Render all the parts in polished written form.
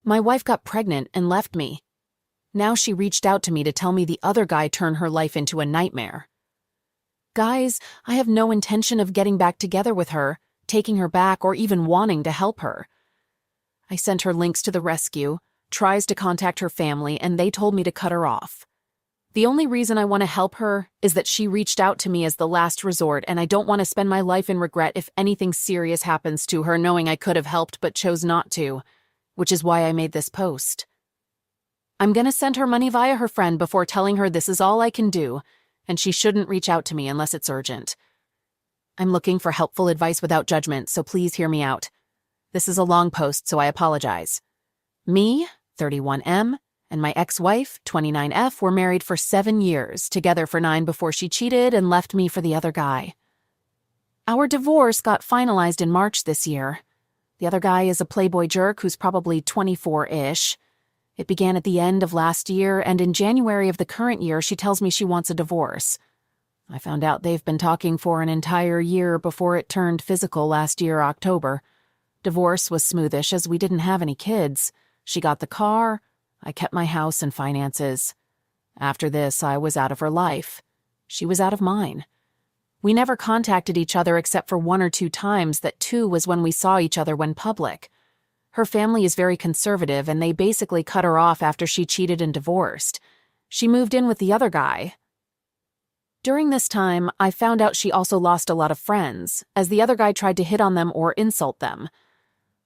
My wife got pregnant and left me. Now she reached out to me to tell me the other guy turned her life into a nightmare. Guys, I have no intention of getting back together with her, taking her back, or even wanting to help her. I sent her links to the rescue, tries to contact her family, and they told me to cut her off. The only reason I want to help her is that she reached out to me as the last resort, and I don't want to spend my life in regret if anything serious happens to her, knowing I could have helped but chose not to, which is why I made this post. I'm gonna send her money via her friend before telling her this is all I can do, and she shouldn't reach out to me unless it's urgent. I'm looking for helpful advice without judgment, so please hear me out. This is a long post, so I apologize. Me, 31M, and my ex-wife, 29F, were married for 7 years, together for 9 before she cheated and left me for the other guy. Our divorce got finalized in March this year. The other guy is a playboy jerk who's probably 24-ish. It began at the end of last year, and in January of the current year, she tells me she wants a divorce. I found out they've been talking for an entire year before it turned physical last year, October. Divorce was smoothish as we didn't have any kids. She got the car. I kept my house and finances. After this, I was out of her life. She was out of mine. We never contacted each other except for 1 or 2 times. That 2 was when we saw each other when public. Her family is very conservative, and they basically cut her off after she cheated and divorced. She moved in with the other guy. During this time, I found out she also lost a lot of friends, as the other guy tried to hit on them or insult them.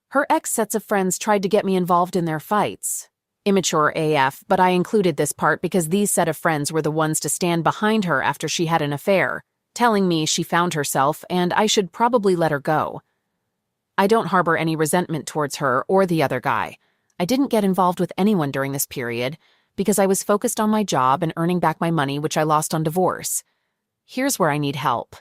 Her ex-sets of friends tried to get me involved in their fights. Immature AF, but I included this part because these set of friends were the ones to stand behind her after she had an affair, telling me she found herself and I should probably let her go. I don't harbor any resentment towards her or the other guy. I didn't get involved with anyone during this period because I was focused on my job and earning back my money, which I lost on divorce. Here's where I need help.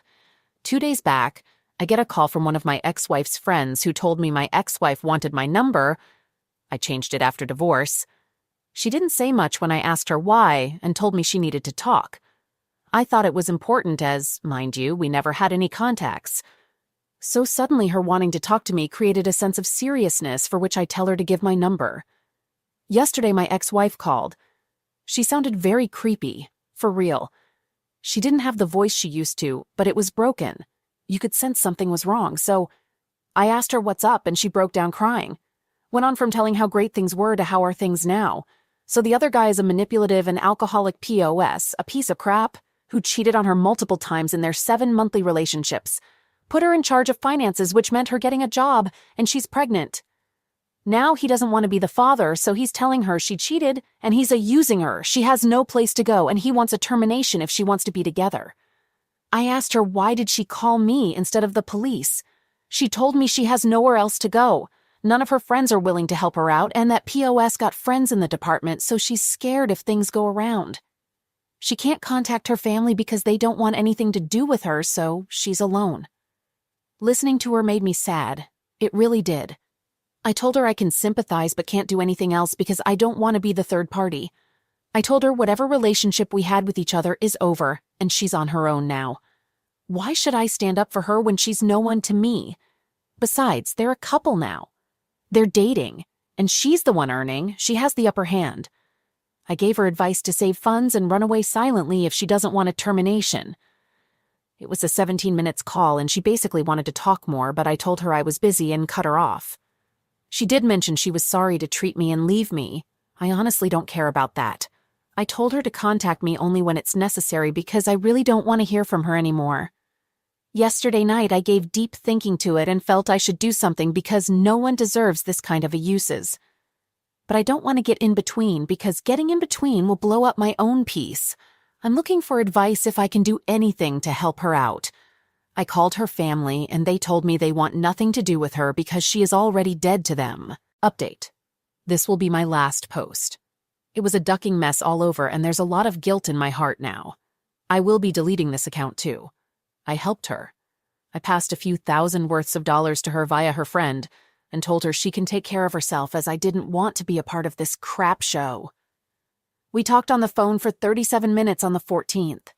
2 days back, I get a call from one of my ex-wife's friends who told me my ex-wife wanted my number. I changed it after divorce. She didn't say much when I asked her why and told me she needed to talk. I thought it was important as, mind you, we never had any contacts. So suddenly her wanting to talk to me created a sense of seriousness for which I tell her to give my number. Yesterday my ex-wife called. She sounded very creepy, for real. She didn't have the voice she used to, but it was broken. You could sense something was wrong, so I asked her what's up and she broke down crying. Went on from telling how great things were to how are things now. So the other guy is a manipulative and alcoholic POS, a piece of crap, who cheated on her multiple times in their 7 monthly relationships. Put her in charge of finances, which meant her getting a job, and she's pregnant. Now he doesn't want to be the father, so he's telling her she cheated, and he's using her. She has no place to go, and he wants a termination if she wants to be together. I asked her why did she call me instead of the police. She told me she has nowhere else to go. None of her friends are willing to help her out, and that POS got friends in the department, so she's scared if things go around. She can't contact her family because they don't want anything to do with her, so she's alone. Listening to her made me sad. It really did. I told her I can sympathize but can't do anything else because I don't want to be the third party. I told her whatever relationship we had with each other is over, and she's on her own now. Why should I stand up for her when she's no one to me? Besides, they're a couple now. They're dating, and she's the one earning. She has the upper hand. I gave her advice to save funds and run away silently if she doesn't want a termination. It was a 17 minutes call, and she basically wanted to talk more, but I told her I was busy and cut her off. She did mention she was sorry to treat me and leave me. I honestly don't care about that. I told her to contact me only when it's necessary because I really don't want to hear from her anymore. Yesterday night I gave deep thinking to it and felt I should do something because no one deserves this kind of uses. But I don't want to get in between because getting in between will blow up my own peace. I'm looking for advice if I can do anything to help her out. I called her family and they told me they want nothing to do with her because she is already dead to them. Update. This will be my last post. It was a ducking mess all over and there's a lot of guilt in my heart now. I will be deleting this account too. I helped her. I passed a few thousand worths of dollars to her via her friend and told her she can take care of herself as I didn't want to be a part of this crap show. We talked on the phone for 37 minutes on the 14th.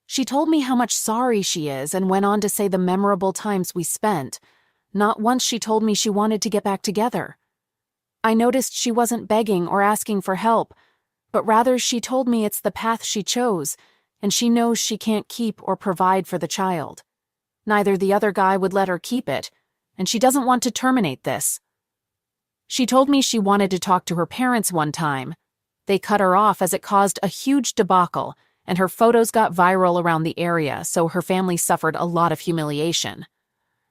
She told me how much sorry she is and went on to say the memorable times we spent. Not once she told me she wanted to get back together. I noticed she wasn't begging or asking for help, but rather she told me it's the path she chose, and she knows she can't keep or provide for the child. Neither the other guy would let her keep it, and she doesn't want to terminate this. She told me she wanted to talk to her parents one time. They cut her off as it caused a huge debacle, and her photos got viral around the area, so her family suffered a lot of humiliation.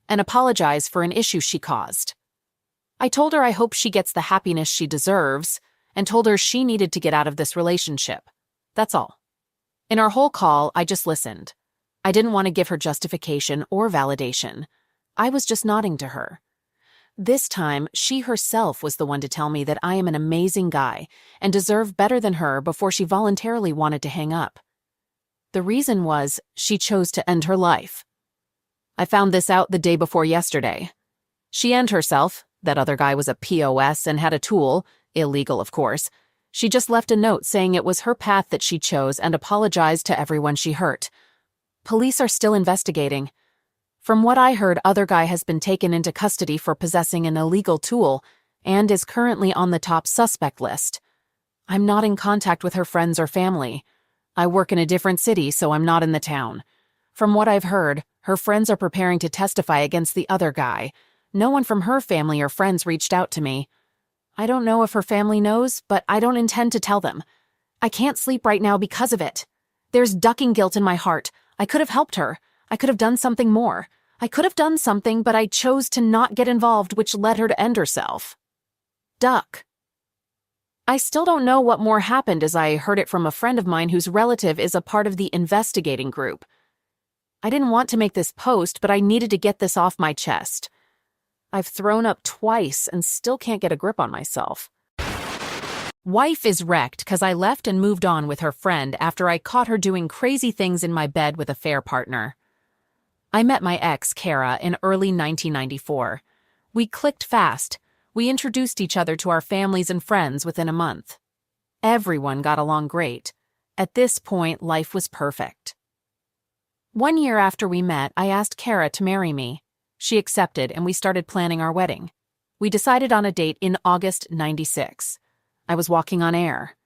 And apologized for an issue she caused. I told her I hope she gets the happiness she deserves, and told her she needed to get out of this relationship. That's all. In our whole call, I just listened. I didn't want to give her justification or validation. I was just nodding to her. This time, she herself was the one to tell me that I am an amazing guy and deserve better than her before she voluntarily wanted to hang up. The reason was she chose to end her life. I found this out the day before yesterday. She and herself, that other guy was a POS and had a tool, illegal of course. She just left a note saying it was her path that she chose and apologized to everyone she hurt. Police are still investigating. From what I heard, other guy has been taken into custody for possessing an illegal tool and is currently on the top suspect list. I'm not in contact with her friends or family. I work in a different city, so I'm not in the town. From what I've heard, her friends are preparing to testify against the other guy. No one from her family or friends reached out to me. I don't know if her family knows, but I don't intend to tell them. I can't sleep right now because of it. There's ducking guilt in my heart. I could have helped her. I could have done something more. I could have done something, but I chose to not get involved, which led her to end herself. Duck. I still don't know what more happened, as I heard it from a friend of mine whose relative is a part of the investigating group. I didn't want to make this post, but I needed to get this off my chest. I've thrown up twice and still can't get a grip on myself. Wife is wrecked because I left and moved on with her friend after I caught her doing crazy things in my bed with a fair partner. I met my ex, Kara, in early 1994. We clicked fast. We introduced each other to our families and friends within a month. Everyone got along great. At this point, life was perfect. 1 year after we met, I asked Kara to marry me. She accepted, and we started planning our wedding. We decided on a date in August '96. I was walking on air.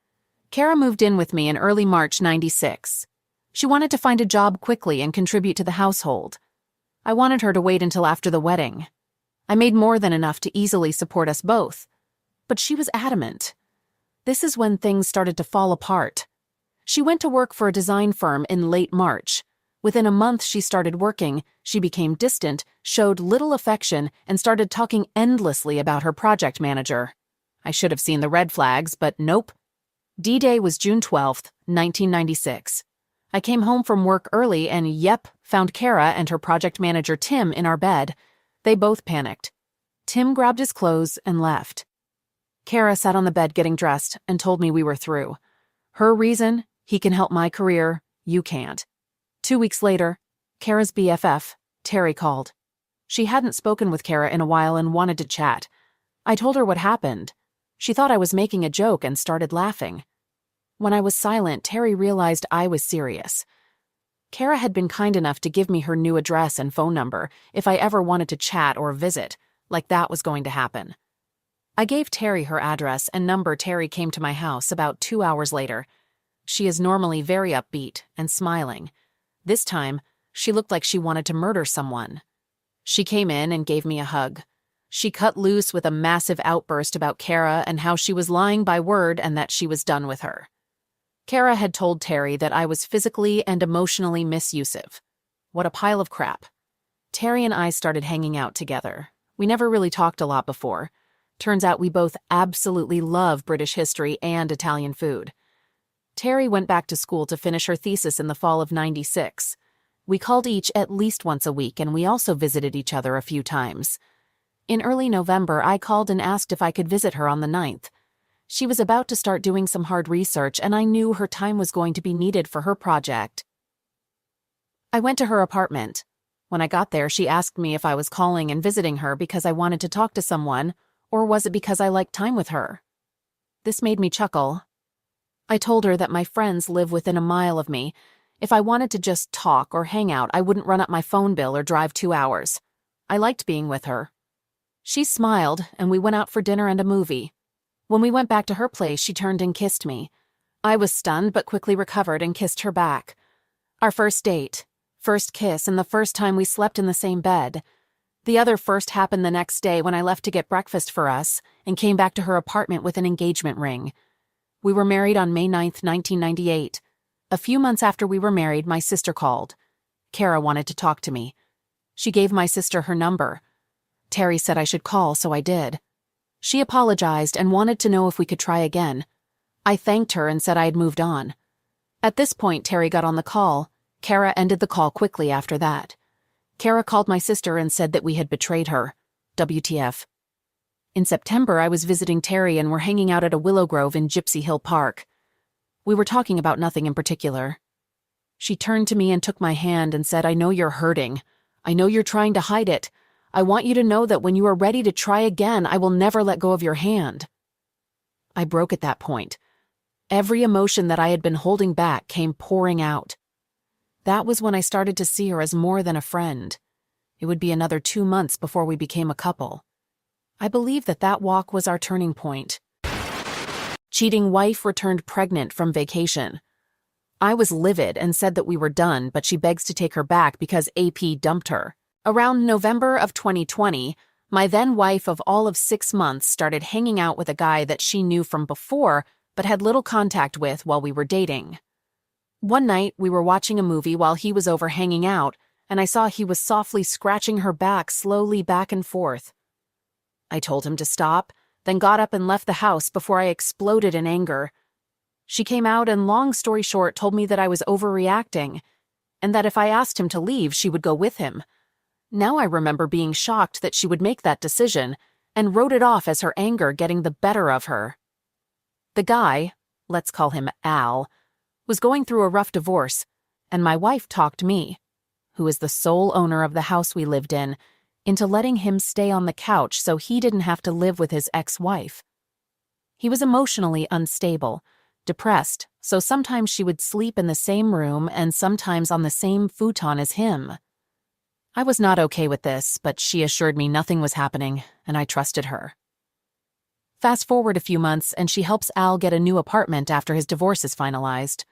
Kara moved in with me in early March '96. She wanted to find a job quickly and contribute to the household. I wanted her to wait until after the wedding. I made more than enough to easily support us both. But she was adamant. This is when things started to fall apart. She went to work for a design firm in late March. Within a month she started working, she became distant, showed little affection, and started talking endlessly about her project manager. I should have seen the red flags, but nope. D-Day was June 12th, 1996. I came home from work early and, found Kara and her project manager Tim in our bed. They both panicked. Tim grabbed his clothes and left. Kara sat on the bed getting dressed and told me we were through. Her reason, he can help my career, you can't. 2 weeks later, Kara's BFF, Terry, called. She hadn't spoken with Kara in a while and wanted to chat. I told her what happened. She thought I was making a joke and started laughing. When I was silent, Terry realized I was serious. Kara had been kind enough to give me her new address and phone number if I ever wanted to chat or visit, like that was going to happen. I gave Terry her address and number. Terry came to my house about 2 hours later. She is normally very upbeat and smiling. This time, she looked like she wanted to murder someone. She came in and gave me a hug. She cut loose with a massive outburst about Kara and how she was lying by word and that she was done with her. Kara had told Terry that I was physically and emotionally misusable. What a pile of crap. Terry and I started hanging out together. We never really talked a lot before. Turns out we both absolutely love British history and Italian food. Terry went back to school to finish her thesis in the fall of '96. We called each at least once a week, and we also visited each other a few times. In early November, I called and asked if I could visit her on the 9th. She was about to start doing some hard research, and I knew her time was going to be needed for her project. I went to her apartment. When I got there, she asked me if I was calling and visiting her because I wanted to talk to someone, or was it because I liked time with her? This made me chuckle. I told her that my friends live within a mile of me. If I wanted to just talk or hang out, I wouldn't run up my phone bill or drive 2 hours. I liked being with her. She smiled, and we went out for dinner and a movie. When we went back to her place, she turned and kissed me. I was stunned but quickly recovered and kissed her back. Our first date, first kiss, and the first time we slept in the same bed. The other first happened the next day when I left to get breakfast for us and came back to her apartment with an engagement ring. We were married on May 9th, 1998. A few months after we were married, my sister called. Kara wanted to talk to me. She gave my sister her number. Terry said I should call, so I did. She apologized and wanted to know if we could try again. I thanked her and said I had moved on. At this point, Terry got on the call. Kara ended the call quickly after that. Kara called my sister and said that we had betrayed her. WTF. In September, I was visiting Terry and were hanging out at a willow grove in Gypsy Hill Park. We were talking about nothing in particular. She turned to me and took my hand and said, "I know you're hurting. I know you're trying to hide it. I want you to know that when you are ready to try again, I will never let go of your hand." I broke at that point. Every emotion that I had been holding back came pouring out. That was when I started to see her as more than a friend. It would be another 2 months before we became a couple. I believe that walk was our turning point. Cheating wife returned pregnant from vacation. I was livid and said that we were done, but she begs to take her back because AP dumped her. Around November of 2020, my then wife of all of 6 months started hanging out with a guy that she knew from before but had little contact with while we were dating. One night, we were watching a movie while he was over hanging out, and I saw he was softly scratching her back slowly back and forth. I told him to stop, then got up and left the house before I exploded in anger. She came out and, long story short, told me that I was overreacting, and that if I asked him to leave, she would go with him. Now I remember being shocked that she would make that decision, and wrote it off as her anger getting the better of her. The guy, let's call him Al, was going through a rough divorce, and my wife talked me, who is the sole owner of the house we lived in, into letting him stay on the couch so he didn't have to live with his ex-wife. He was emotionally unstable, depressed, so sometimes she would sleep in the same room and sometimes on the same futon as him. I was not okay with this, but she assured me nothing was happening, and I trusted her. Fast forward a few months, and she helps Al get a new apartment after his divorce is finalized.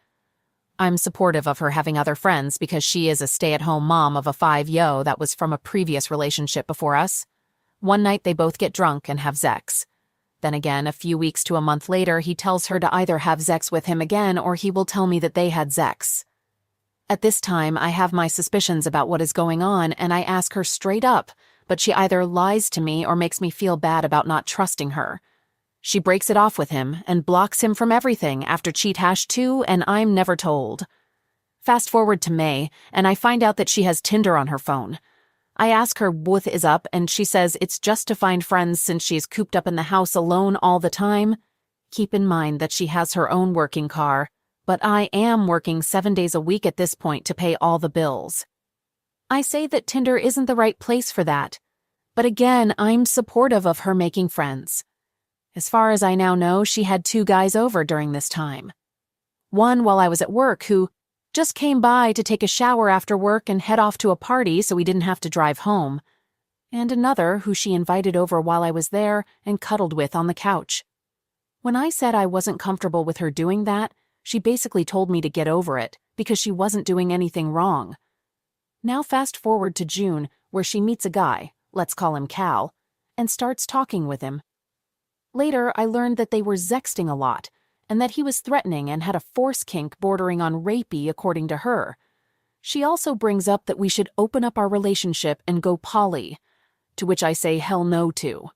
I'm supportive of her having other friends because she is a stay-at-home mom of a 5-yo that was from a previous relationship before us. One night they both get drunk and have sex. Then again, a few weeks to a month later, he tells her to either have sex with him again or he will tell me that they had sex. At this time, I have my suspicions about what is going on, and I ask her straight up, but she either lies to me or makes me feel bad about not trusting her. She breaks it off with him and blocks him from everything after cheat #2, and I'm never told. Fast forward to May, and I find out that she has Tinder on her phone. I ask her what is up, and she says it's just to find friends since she's cooped up in the house alone all the time. Keep in mind that she has her own working car, but I am working 7 days a week at this point to pay all the bills. I say that Tinder isn't the right place for that, but again, I'm supportive of her making friends. As far as I now know, she had 2 guys over during this time. One while I was at work who just came by to take a shower after work and head off to a party so we didn't have to drive home, and another who she invited over while I was there and cuddled with on the couch. When I said I wasn't comfortable with her doing that, she basically told me to get over it because she wasn't doing anything wrong. Now fast forward to June, where she meets a guy, let's call him Cal, and starts talking with him. Later, I learned that they were sexting a lot, and that he was threatening and had a force kink bordering on rapey according to her. She also brings up that we should open up our relationship and go poly, to which I say hell no to.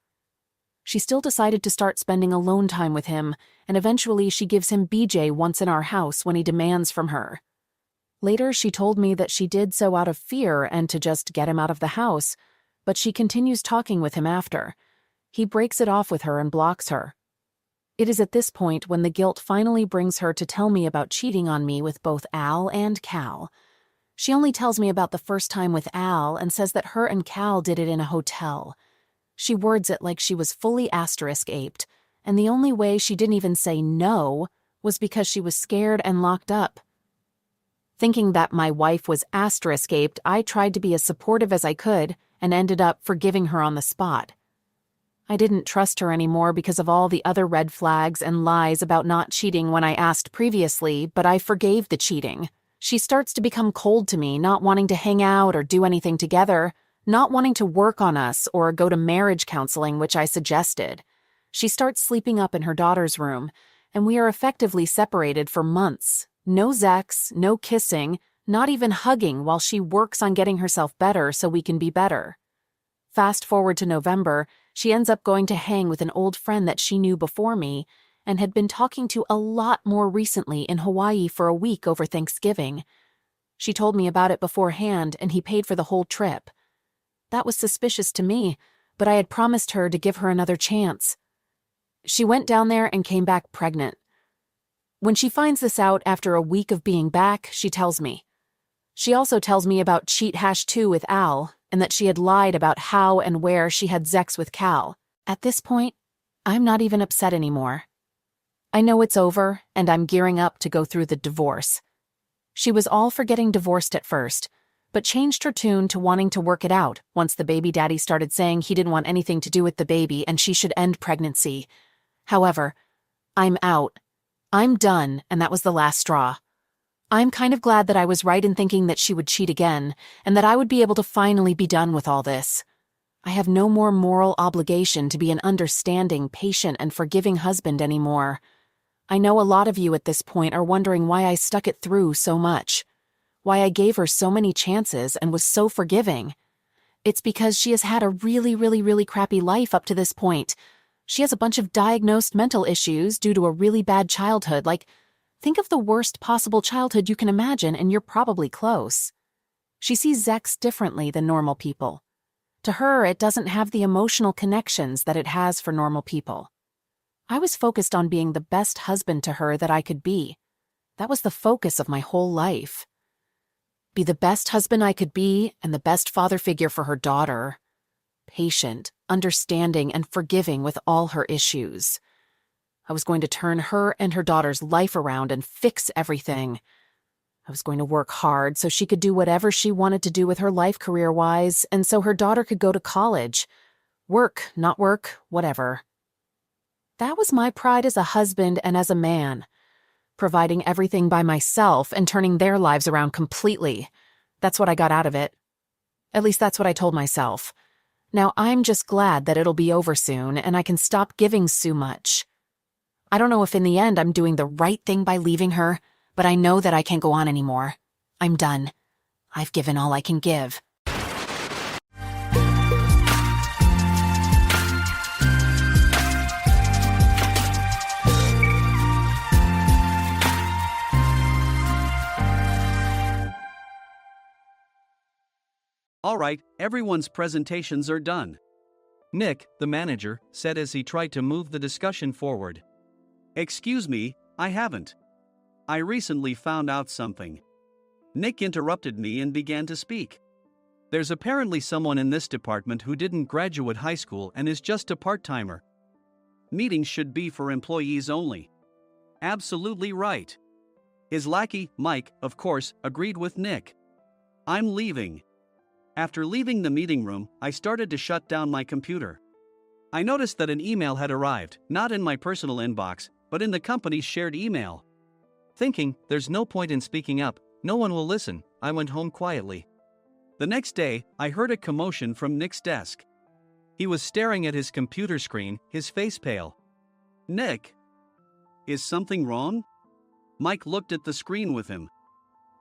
She still decided to start spending alone time with him, and eventually she gives him BJ once in our house when he demands from her. Later, she told me that she did so out of fear and to just get him out of the house, but she continues talking with him after. He breaks it off with her and blocks her. It is at this point when the guilt finally brings her to tell me about cheating on me with both Al and Cal. She only tells me about the first time with Al and says that her and Cal did it in a hotel. She words it like she was fully *aped, and the only way she didn't even say no was because she was scared and locked up. Thinking that my wife was *aped, I tried to be as supportive as I could and ended up forgiving her on the spot. I didn't trust her anymore because of all the other red flags and lies about not cheating when I asked previously, but I forgave the cheating. She starts to become cold to me, not wanting to hang out or do anything together, not wanting to work on us or go to marriage counseling, which I suggested. She starts sleeping up in her daughter's room, and we are effectively separated for months. No sex, no kissing, not even hugging while she works on getting herself better so we can be better. Fast forward to November, she ends up going to hang with an old friend that she knew before me and had been talking to a lot more recently in Hawaii for a week over Thanksgiving. She told me about it beforehand, and he paid for the whole trip. That was suspicious to me, but I had promised her to give her another chance. She went down there and came back pregnant. When she finds this out after a week of being back, she tells me. She also tells me about cheat #2 with Al, and that she had lied about how and where she had sex with Cal. At this point, I'm not even upset anymore. I know it's over, and I'm gearing up to go through the divorce. She was all for getting divorced at first, but changed her tune to wanting to work it out once the baby daddy started saying he didn't want anything to do with the baby and she should end pregnancy. However, I'm out. I'm done, and that was the last straw. I'm kind of glad that I was right in thinking that she would cheat again, and that I would be able to finally be done with all this. I have no more moral obligation to be an understanding, patient, and forgiving husband anymore. I know a lot of you at this point are wondering why I stuck it through so much, why I gave her so many chances and was so forgiving. It's because she has had a really crappy life up to this point. She has a bunch of diagnosed mental issues due to a really bad childhood. Think of the worst possible childhood you can imagine, and you're probably close. She sees sex differently than normal people. To her, it doesn't have the emotional connections that it has for normal people. I was focused on being the best husband to her that I could be. That was the focus of my whole life. Be the best husband I could be and the best father figure for her daughter. Patient, understanding, and forgiving with all her issues. I was going to turn her and her daughter's life around and fix everything. I was going to work hard so she could do whatever she wanted to do with her life career-wise, and so her daughter could go to college. Work, not work, whatever. That was my pride as a husband and as a man. Providing everything by myself and turning their lives around completely. That's what I got out of it. At least that's what I told myself. Now I'm just glad that it'll be over soon and I can stop giving Sue much. I don't know if in the end I'm doing the right thing by leaving her, but I know that I can't go on anymore. I'm done. I've given all I can give. Alright, everyone's presentations are done. Nick, the manager, said as he tried to move the discussion forward. Excuse me, I haven't. I recently found out something. Nick interrupted me and began to speak. There's apparently someone in this department who didn't graduate high school and is just a part-timer. Meetings should be for employees only. Absolutely right. His lackey, Mike, of course, agreed with Nick. I'm leaving. After leaving the meeting room, I started to shut down my computer. I noticed that an email had arrived, not in my personal inbox, but in the company's shared email. Thinking, there's no point in speaking up, no one will listen, I went home quietly. The next day, I heard a commotion from Nick's desk. He was staring at his computer screen, his face pale. Nick? Is something wrong? Mike looked at the screen with him.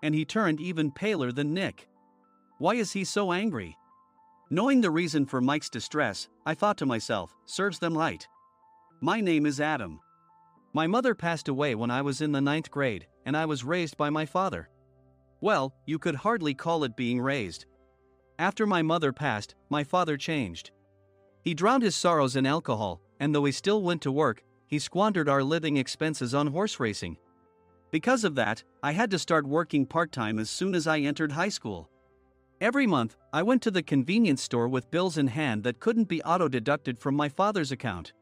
And he turned even paler than Nick. Why is he so angry? Knowing the reason for Mike's distress, I thought to myself, serves them right. My name is Adam. My mother passed away when I was in the 9th grade, and I was raised by my father. Well, you could hardly call it being raised. After my mother passed, my father changed. He drowned his sorrows in alcohol, and though he still went to work, he squandered our living expenses on horse racing. Because of that, I had to start working part-time as soon as I entered high school. Every month, I went to the convenience store with bills in hand that couldn't be auto-deducted from my father's account.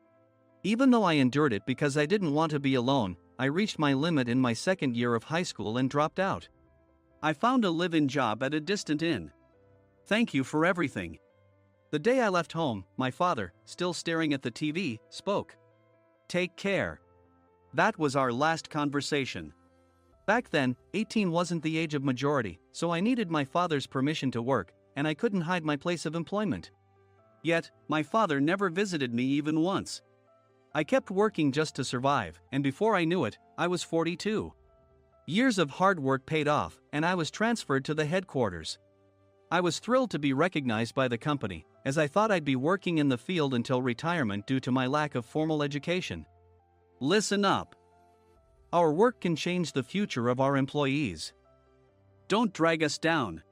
Even though I endured it because I didn't want to be alone, I reached my limit in my second year of high school and dropped out. I found a live-in job at a distant inn. Thank you for everything. The day I left home, my father, still staring at the TV, spoke. "Take care." That was our last conversation. Back then, 18 wasn't the age of majority, so I needed my father's permission to work, and I couldn't hide my place of employment. Yet, my father never visited me even once. I kept working just to survive, and before I knew it, I was 42. Years of hard work paid off, and I was transferred to the headquarters. I was thrilled to be recognized by the company, as I thought I'd be working in the field until retirement due to my lack of formal education. Listen up. Our work can change the future of our employees. Don't drag us down.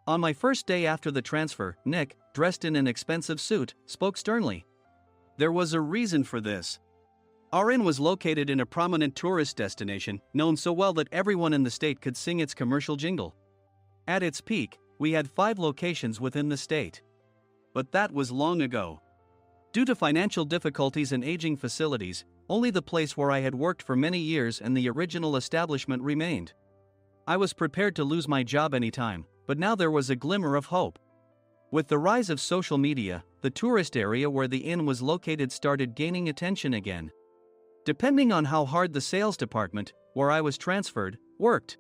On my first day after the transfer, Nick, dressed in an expensive suit, spoke sternly. There was a reason for this. Our inn was located in a prominent tourist destination, known so well that everyone in the state could sing its commercial jingle. At its peak, we had 5 locations within the state. But that was long ago. Due to financial difficulties and aging facilities, only the place where I had worked for many years and the original establishment remained. I was prepared to lose my job anytime, but now there was a glimmer of hope. With the rise of social media, the tourist area where the inn was located started gaining attention again. Depending on how hard the sales department, where I was transferred, worked,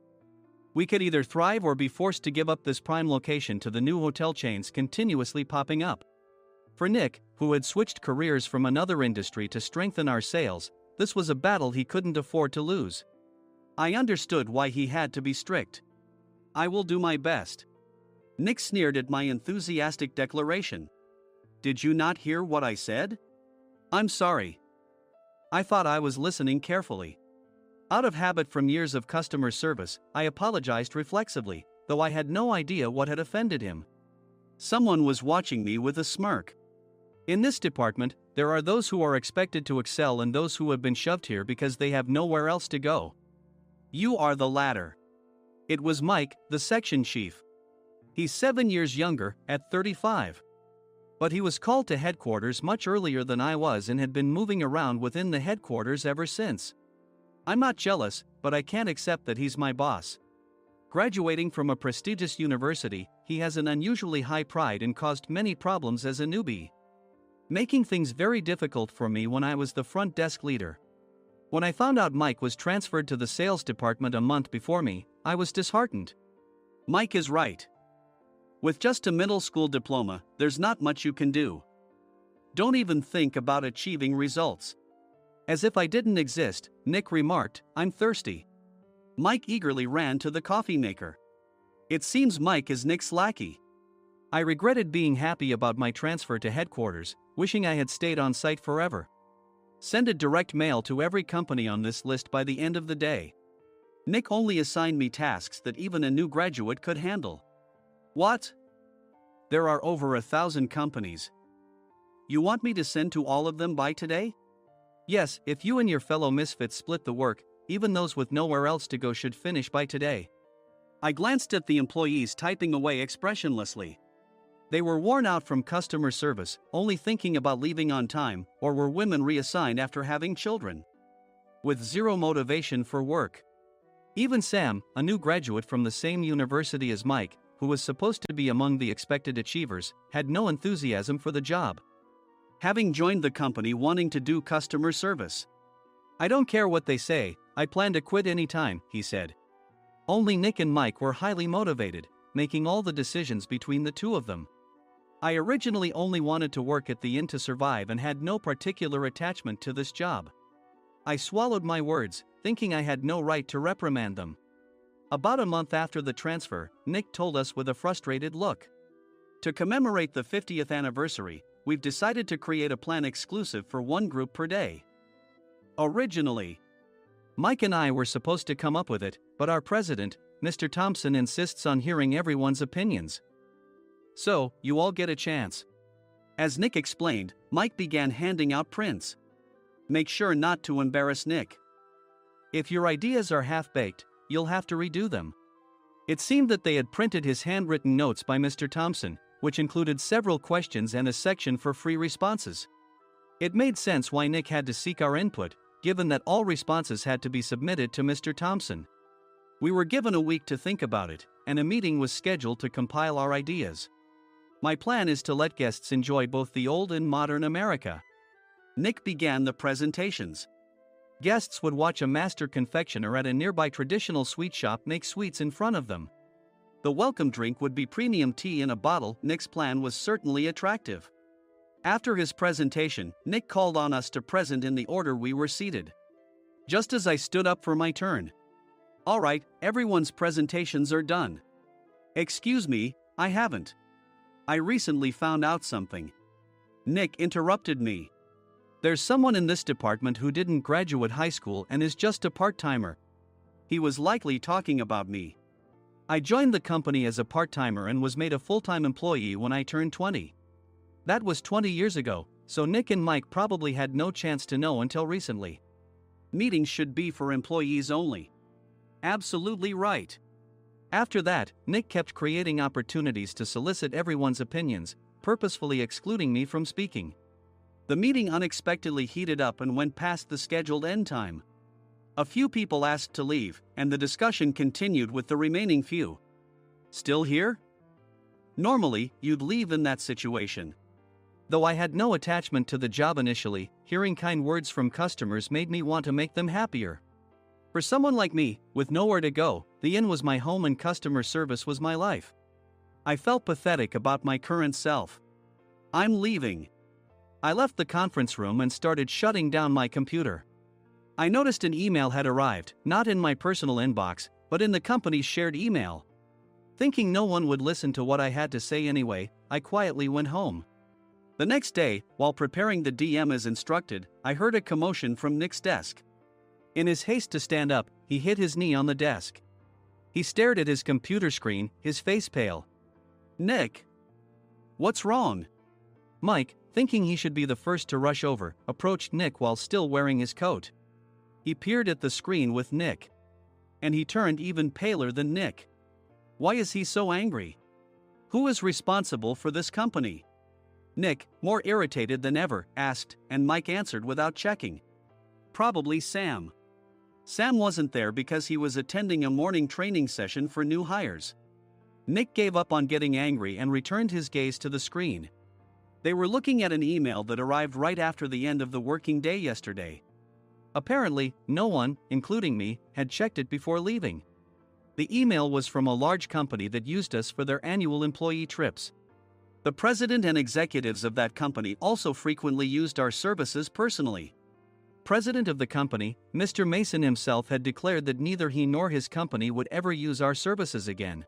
we could either thrive or be forced to give up this prime location to the new hotel chains continuously popping up. For Nick, who had switched careers from another industry to strengthen our sales, this was a battle he couldn't afford to lose. I understood why he had to be strict. "I will do my best." Nick sneered at my enthusiastic declaration. "Did you not hear what I said?" "I'm sorry." I thought I was listening carefully. Out of habit from years of customer service, I apologized reflexively, though I had no idea what had offended him. Someone was watching me with a smirk. In this department, there are those who are expected to excel and those who have been shoved here because they have nowhere else to go. You are the latter. It was Mike, the section chief. He's 7 years younger, at 35. But he was called to headquarters much earlier than I was and had been moving around within the headquarters ever since. I'm not jealous, but I can't accept that he's my boss. Graduating from a prestigious university, he has an unusually high pride and caused many problems as a newbie, making things very difficult for me when I was the front desk leader. When I found out Mike was transferred to the sales department a month before me, I was disheartened. Mike is right. With just a middle school diploma, there's not much you can do. Don't even think about achieving results. As if I didn't exist, Nick remarked, "I'm thirsty." Mike eagerly ran to the coffee maker. It seems Mike is Nick's lackey. I regretted being happy about my transfer to headquarters, wishing I had stayed on site forever. Send a direct mail to every company on this list by the end of the day. Nick only assigned me tasks that even a new graduate could handle. What? There are over 1,000 companies. You want me to send to all of them by today? Yes, if you and your fellow misfits split the work, even those with nowhere else to go should finish by today. I glanced at the employees typing away expressionlessly. They were worn out from customer service, only thinking about leaving on time, or were women reassigned after having children, with zero motivation for work. Even Sam, a new graduate from the same university as Mike, who was supposed to be among the expected achievers, had no enthusiasm for the job, having joined the company wanting to do customer service. "I don't care what they say, I plan to quit anytime," he said. Only Nick and Mike were highly motivated, making all the decisions between the two of them. I originally only wanted to work at the inn to survive and had no particular attachment to this job. I swallowed my words, thinking I had no right to reprimand them. About a month after the transfer, Nick told us with a frustrated look. To commemorate the 50th anniversary, we've decided to create a plan exclusive for one group per day. Originally, Mike and I were supposed to come up with it, but our president, Mr. Thompson, insists on hearing everyone's opinions. So, you all get a chance. As Nick explained, Mike began handing out prints. Make sure not to embarrass Nick. If your ideas are half-baked, you'll have to redo them. It seemed that they had printed his handwritten notes by Mr. Thompson, which included several questions and a section for free responses. It made sense why Nick had to seek our input, given that all responses had to be submitted to Mr. Thompson. We were given a week to think about it, and a meeting was scheduled to compile our ideas. My plan is to let guests enjoy both the old and modern America. Nick began the presentations. Guests would watch a master confectioner at a nearby traditional sweet shop make sweets in front of them. The welcome drink would be premium tea in a bottle. Nick's plan was certainly attractive. After his presentation, Nick called on us to present in the order we were seated. Just as I stood up for my turn. "All right, everyone's presentations are done." "Excuse me, I haven't. I recently found out something." Nick interrupted me. "There's someone in this department who didn't graduate high school and is just a part-timer." He was likely talking about me. I joined the company as a part-timer and was made a full-time employee when I turned 20. That was 20 years ago, so Nick and Mike probably had no chance to know until recently. Meetings should be for employees only. Absolutely right. After that, Nick kept creating opportunities to solicit everyone's opinions, purposefully excluding me from speaking. The meeting unexpectedly heated up and went past the scheduled end time. A few people asked to leave, and the discussion continued with the remaining few. "Still here?" Normally, you'd leave in that situation. Though I had no attachment to the job initially, hearing kind words from customers made me want to make them happier. For someone like me, with nowhere to go, the inn was my home and customer service was my life. I felt pathetic about my current self. "I'm leaving." I left the conference room and started shutting down my computer. I noticed an email had arrived, not in my personal inbox, but in the company's shared email. Thinking no one would listen to what I had to say anyway, I quietly went home. The next day, while preparing the DM as instructed, I heard a commotion from Nick's desk. In his haste to stand up, he hit his knee on the desk. He stared at his computer screen, his face pale. "Nick? What's wrong?" Mike, thinking he should be the first to rush over, approached Nick while still wearing his coat. He peered at the screen with Nick. And he turned even paler than Nick. Why is he so angry? Who is responsible for this company? Nick, more irritated than ever, asked, and Mike answered without checking. "Probably Sam." Sam wasn't there because he was attending a morning training session for new hires. Nick gave up on getting angry and returned his gaze to the screen. They were looking at an email that arrived right after the end of the working day yesterday. Apparently, no one, including me, had checked it before leaving. The email was from a large company that used us for their annual employee trips. The president and executives of that company also frequently used our services personally. President of the company, Mr. Mason himself, had declared that neither he nor his company would ever use our services again.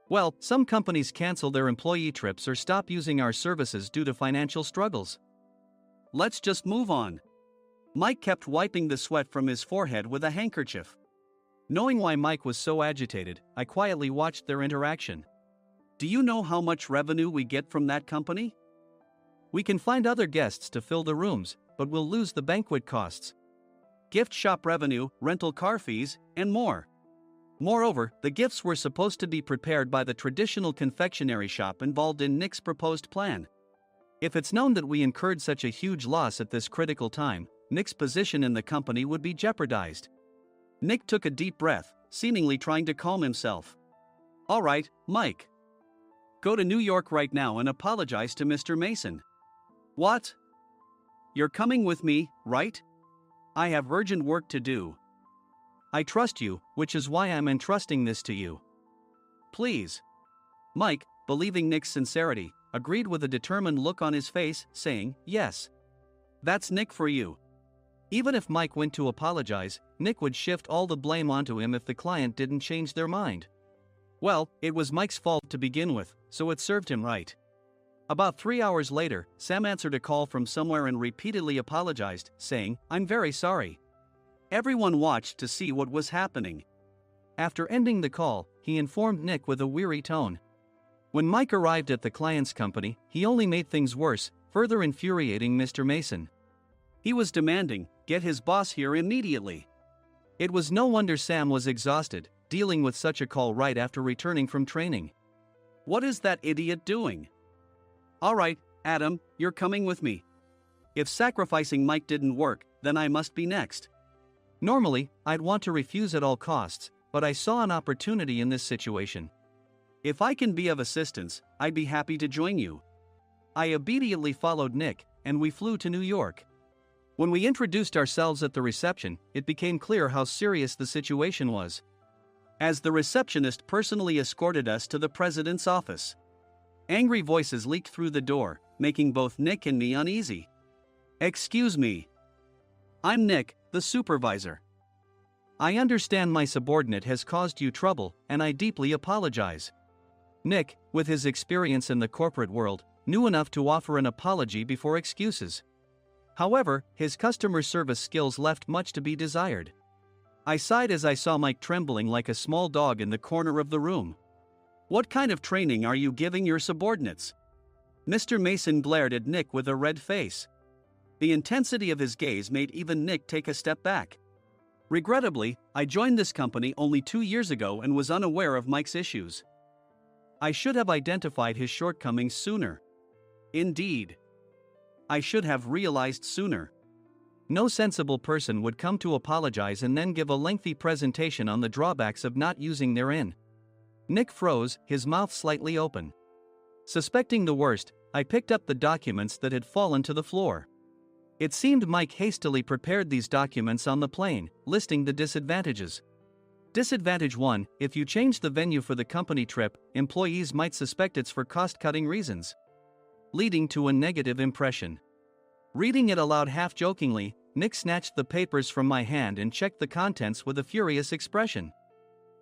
Well, some companies cancel their employee trips or stop using our services due to financial struggles. Let's just move on. Mike kept wiping the sweat from his forehead with a handkerchief. Knowing why Mike was so agitated, I quietly watched their interaction. "Do you know how much revenue we get from that company? We can find other guests to fill the rooms, but we'll lose the banquet costs, gift shop revenue, rental car fees, and more. Moreover, the gifts were supposed to be prepared by the traditional confectionery shop involved in Nick's proposed plan. If it's known that we incurred such a huge loss at this critical time, Nick's position in the company would be jeopardized." Nick took a deep breath, seemingly trying to calm himself. "All right, Mike. Go to New York right now and apologize to Mr. Mason." "What? You're coming with me, right? I have urgent work to do." "I trust you, which is why I'm entrusting this to you. Please." Mike, believing Nick's sincerity, agreed with a determined look on his face, saying, "Yes. That's Nick for you." Even if Mike went to apologize, Nick would shift all the blame onto him if the client didn't change their mind. Well, it was Mike's fault to begin with, so it served him right. About 3 hours later, Sam answered a call from somewhere and repeatedly apologized, saying, "I'm very sorry." Everyone watched to see what was happening. After ending the call, he informed Nick with a weary tone. When Mike arrived at the client's company, he only made things worse, further infuriating Mr. Mason. He was demanding, "Get his boss here immediately." It was no wonder Sam was exhausted, dealing with such a call right after returning from training. "What is that idiot doing?" "All right, Adam, you're coming with me. If sacrificing Mike didn't work, then I must be next." Normally, I'd want to refuse at all costs, but I saw an opportunity in this situation. If I can be of assistance, I'd be happy to join you. I immediately followed Nick, and we flew to New York. When we introduced ourselves at the reception, it became clear how serious the situation was, as the receptionist personally escorted us to the president's office. Angry voices leaked through the door, making both Nick and me uneasy. "Excuse me. I'm Nick, the supervisor. I understand my subordinate has caused you trouble, and I deeply apologize." Nick, with his experience in the corporate world, knew enough to offer an apology before excuses. However, his customer service skills left much to be desired. I sighed as I saw Mike trembling like a small dog in the corner of the room. "What kind of training are you giving your subordinates?" Mr. Mason glared at Nick with a red face. The intensity of his gaze made even Nick take a step back. Regrettably, I joined this company only 2 years ago and was unaware of Mike's issues. I should have identified his shortcomings sooner. Indeed, I should have realized sooner. No sensible person would come to apologize and then give a lengthy presentation on the drawbacks of not using their in. Nick froze, his mouth slightly open. Suspecting the worst, I picked up the documents that had fallen to the floor. It seemed Mike hastily prepared these documents on the plane, listing the disadvantages. Disadvantage 1: if you change the venue for the company trip, employees might suspect it's for cost-cutting reasons, leading to a negative impression. Reading it aloud half-jokingly, Nick snatched the papers from my hand and checked the contents with a furious expression.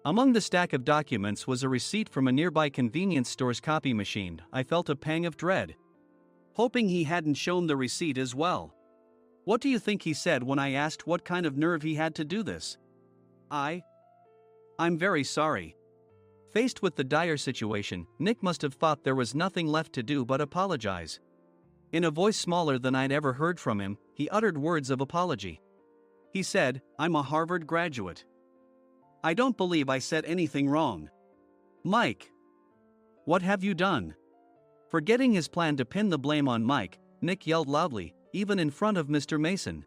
Among the stack of documents was a receipt from a nearby convenience store's copy machine. I felt a pang of dread, hoping he hadn't shown the receipt as well. What do you think he said when I asked what kind of nerve he had to do this? I'm very sorry." Faced with the dire situation, Nick must have thought there was nothing left to do but apologize. In a voice smaller than I'd ever heard from him, he uttered words of apology. He said, "I'm a Harvard graduate. I don't believe I said anything wrong." "Mike, what have you done?" Forgetting his plan to pin the blame on Mike, Nick yelled loudly, even in front of Mr. Mason.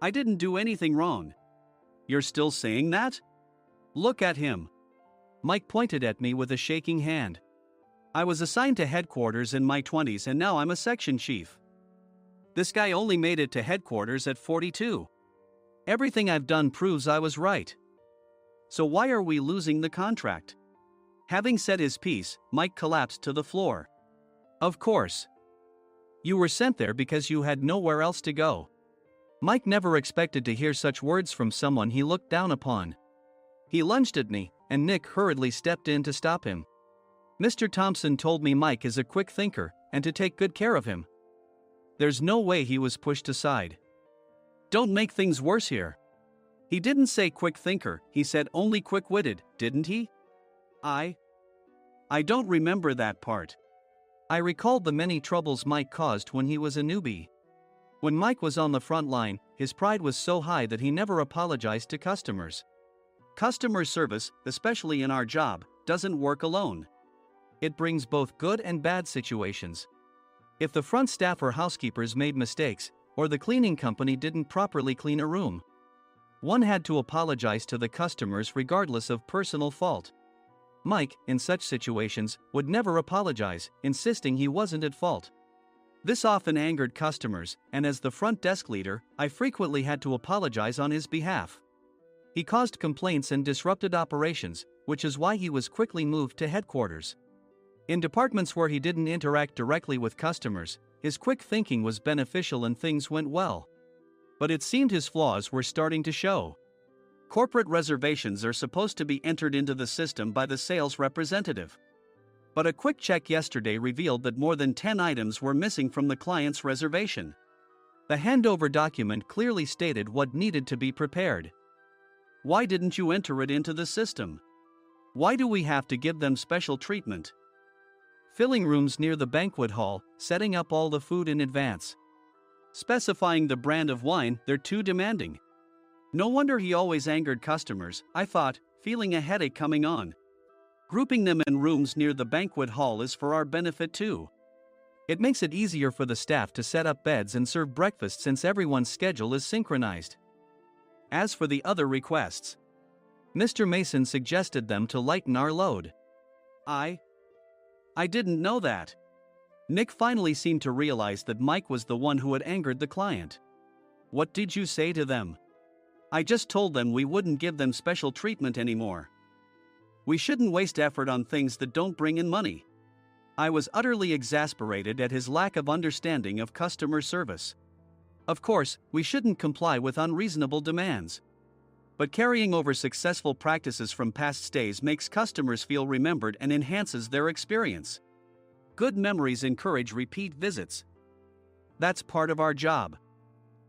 "I didn't do anything wrong." "You're still saying that? Look at him." Mike pointed at me with a shaking hand. "I was assigned to headquarters in my 20s and now I'm a section chief. This guy only made it to headquarters at 42. Everything I've done proves I was right. So why are we losing the contract?" Having said his piece, Mike collapsed to the floor. "Of course. You were sent there because you had nowhere else to go." Mike never expected to hear such words from someone he looked down upon. He lunged at me, and Nick hurriedly stepped in to stop him. "Mr. Thompson told me Mike is a quick thinker, and to take good care of him." There's no way he was pushed aside. "Don't make things worse here. He didn't say quick thinker, he said only quick-witted, didn't he?" I don't remember that part." I recalled the many troubles Mike caused when he was a newbie. When Mike was on the front line, his pride was so high that he never apologized to customers. Customer service, especially in our job, doesn't work alone. It brings both good and bad situations. If the front staff or housekeepers made mistakes, or the cleaning company didn't properly clean a room, one had to apologize to the customers regardless of personal fault. Mike, in such situations, would never apologize, insisting he wasn't at fault. This often angered customers, and as the front desk leader, I frequently had to apologize on his behalf. He caused complaints and disrupted operations, which is why he was quickly moved to headquarters. In departments where he didn't interact directly with customers, his quick thinking was beneficial and things went well. But it seemed his flaws were starting to show. Corporate reservations are supposed to be entered into the system by the sales representative. But a quick check yesterday revealed that more than 10 items were missing from the client's reservation. The handover document clearly stated what needed to be prepared. Why didn't you enter it into the system? Why do we have to give them special treatment? Filling rooms near the banquet hall, setting up all the food in advance. Specifying the brand of wine, they're too demanding. No wonder he always angered customers, I thought, feeling a headache coming on. Grouping them in rooms near the banquet hall is for our benefit too. It makes it easier for the staff to set up beds and serve breakfast since everyone's schedule is synchronized. As for the other requests, Mr. Mason suggested them to lighten our load. I didn't know that. Nick finally seemed to realize that Mike was the one who had angered the client. What did you say to them? I just told them we wouldn't give them special treatment anymore. We shouldn't waste effort on things that don't bring in money. I was utterly exasperated at his lack of understanding of customer service. Of course, we shouldn't comply with unreasonable demands. But carrying over successful practices from past stays makes customers feel remembered and enhances their experience. Good memories encourage repeat visits. That's part of our job.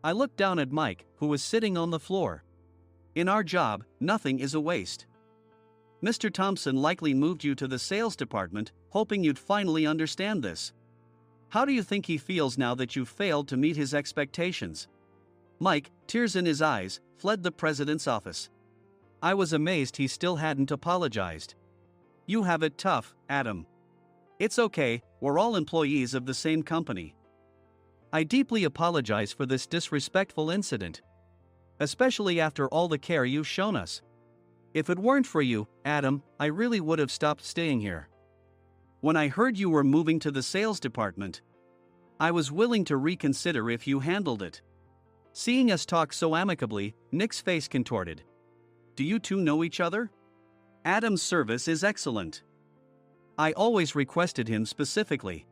I looked down at Mike, who was sitting on the floor. In our job, nothing is a waste. Mr. Thompson likely moved you to the sales department, hoping you'd finally understand this. How do you think he feels now that you've failed to meet his expectations? Mike, tears in his eyes, fled the president's office. I was amazed he still hadn't apologized. You have it tough, Adam. It's okay, we're all employees of the same company. I deeply apologize for this disrespectful incident. Especially after all the care you've shown us. If it weren't for you, Adam, I really would have stopped staying here. When I heard you were moving to the sales department, I was willing to reconsider if you handled it. Seeing us talk so amicably, Nick's face contorted. Do you two know each other? Adam's service is excellent. I always requested him specifically.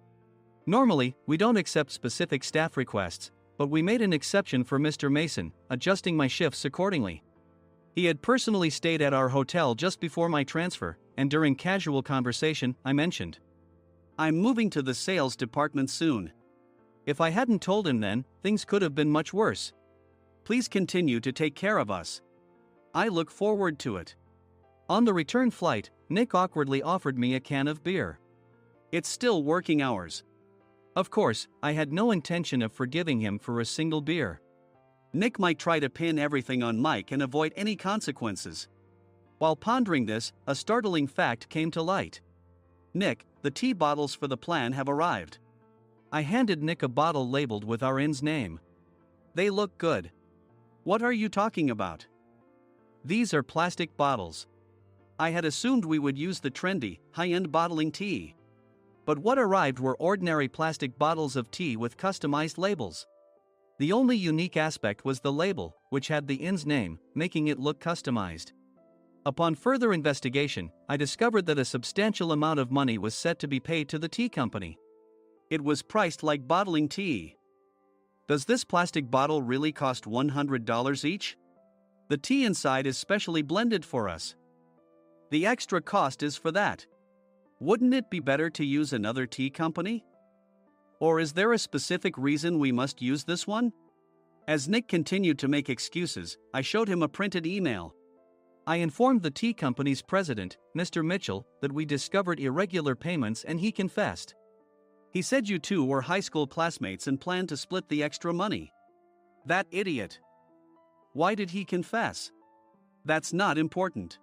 Normally, we don't accept specific staff requests, but we made an exception for Mr. Mason, adjusting my shifts accordingly. He had personally stayed at our hotel just before my transfer, and during casual conversation, I mentioned, I'm moving to the sales department soon. If I hadn't told him then, things could have been much worse. Please continue to take care of us. I look forward to it. On the return flight, Nick awkwardly offered me a can of beer. It's still working hours. Of course, I had no intention of forgiving him for a single beer. Nick might try to pin everything on Mike and avoid any consequences. While pondering this, a startling fact came to light. Nick, the tea bottles for the plan have arrived. I handed Nick a bottle labeled with our inn's name. They look good. What are you talking about? These are plastic bottles. I had assumed we would use the trendy, high-end bottling tea. But what arrived were ordinary plastic bottles of tea with customized labels. The only unique aspect was the label, which had the inn's name, making it look customized. Upon further investigation, I discovered that a substantial amount of money was set to be paid to the tea company. It was priced like bottling tea. Does this plastic bottle really cost $100 each? The tea inside is specially blended for us. The extra cost is for that. Wouldn't it be better to use another tea company? Or is there a specific reason we must use this one? As Nick continued to make excuses, I showed him a printed email. I informed the tea company's president, Mr. Mitchell, that we discovered irregular payments and he confessed. He said you two were high school classmates and planned to split the extra money. That idiot. Why did he confess? That's not important.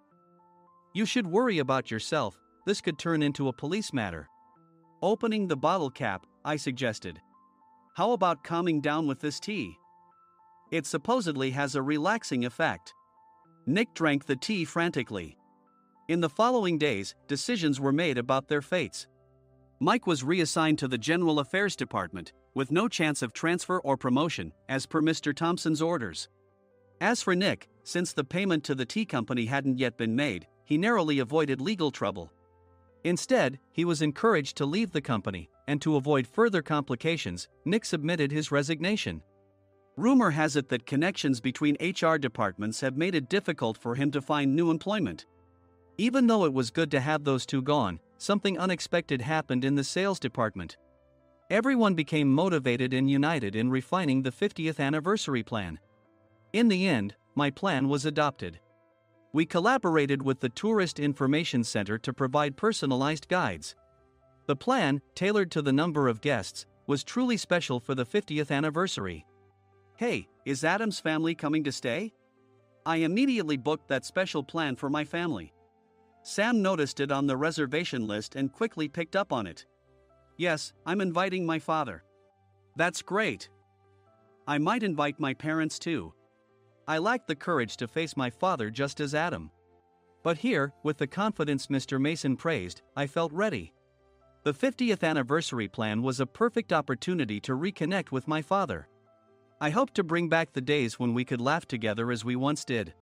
You should worry about yourself, this could turn into a police matter. Opening the bottle cap, I suggested. How about calming down with this tea? It supposedly has a relaxing effect. Nick drank the tea frantically. In the following days, decisions were made about their fates. Mike was reassigned to the General Affairs Department, with no chance of transfer or promotion, as per Mr. Thompson's orders. As for Nick, since the payment to the tea company hadn't yet been made, he narrowly avoided legal trouble. Instead, he was encouraged to leave the company, and to avoid further complications, Nick submitted his resignation. Rumor has it that connections between HR departments have made it difficult for him to find new employment. Even though it was good to have those two gone, something unexpected happened in the sales department. Everyone became motivated and united in refining the 50th anniversary plan. In the end, my plan was adopted. We collaborated with the Tourist Information Center to provide personalized guides. The plan, tailored to the number of guests, was truly special for the 50th anniversary. Hey, is Adam's family coming to stay? I immediately booked that special plan for my family. Sam noticed it on the reservation list and quickly picked up on it. Yes, I'm inviting my father. That's great. I might invite my parents too. I lacked the courage to face my father just as Adam. But here, with the confidence Mr. Mason praised, I felt ready. The 50th anniversary plan was a perfect opportunity to reconnect with my father. I hoped to bring back the days when we could laugh together as we once did.